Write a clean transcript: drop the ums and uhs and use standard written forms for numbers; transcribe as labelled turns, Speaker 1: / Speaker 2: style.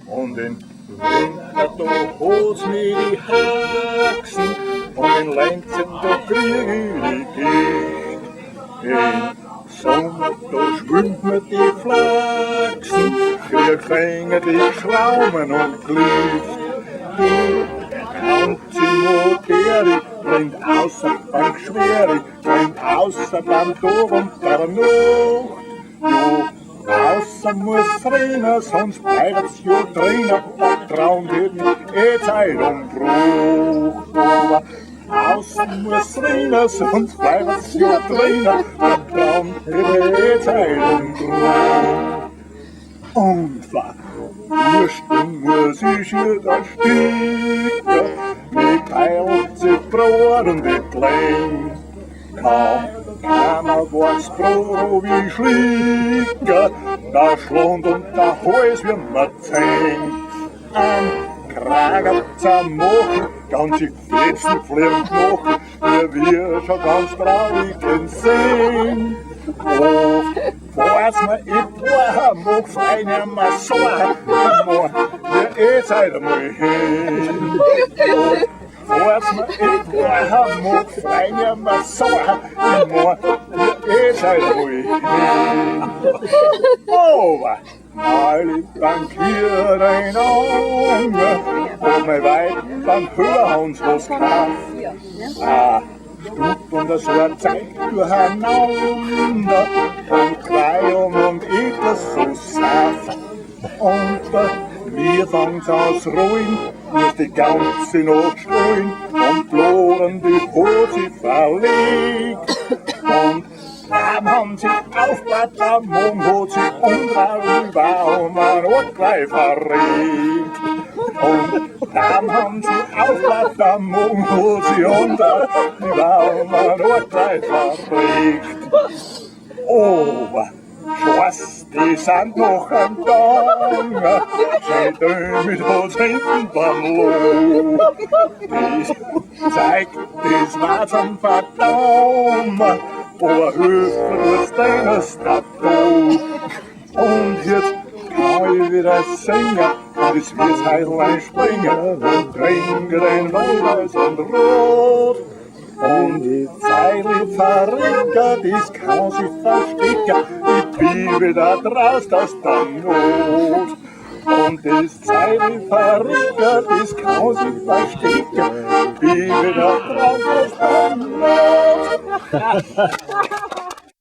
Speaker 1: Und in Winter, da holt's mir die Haxen und in Lenzen, da krieg ich die Gicht. In Sommer, da schwimmt mir die Flachsen, krieg Fänger, die Schrauben und Glift. Der ganze Moperi brennt außer beim Geschweri, brennt außer beim Tag und der Nacht. Jo, außer muss rennen, sonst bleibt's ja drinnen, der Traum geht nicht Zeit um Bruch. Aber außer muss rennen, sonst bleibt's ja drinnen, der Traum geht Zeit um Bruch. Und was Wursten muss ich hier da sticken, mit Peilze Brot und mit Lehm. Keiner weiß Brot wie schlicken, der Schlund und der Hals wie mir Zehn. Ein Kragen zermachen, ganze Fetzen fliegen Knochen, wir schon ganz traurig sehen. Oft weiß man, ich mag feine Massagen, wir seid einmal hin. Weiß man, ich mag feine Massagen, wir seid einmal hin. Aber neulich bankiert ein Auge, und mein Weib beim Hörhans was kauft. Stub und das Wort zeigt durcheinander, und Kleidung und etwas so saft. Und mir fängt's aus ruhen, muss die ganze Nacht streuen, und Bloren die Hose verlegt. Und dann haben sie aufgebaut, der Mond hat sich unter und man hat gleich verregt. Und dann haben sie aufgebaut, der Mond hat sich unter und man hat gleich verregt. Aber Scheiß, die sind noch am Gang, seitdem hat's hinten beim Lob. Das zeigt, das war zum Verdammen, aber Hüften tut's deines der Tod. Und jetzt kann ich wieder singen, und es wird Heillein springen, und trinke den Weiß und Rot. Und die Zeile verringert, das kann sich verstecken, ich bin wieder draus aus der Not. Und das Zeile verringert, das kann sich verstecken, ich bin wieder draus aus der Not.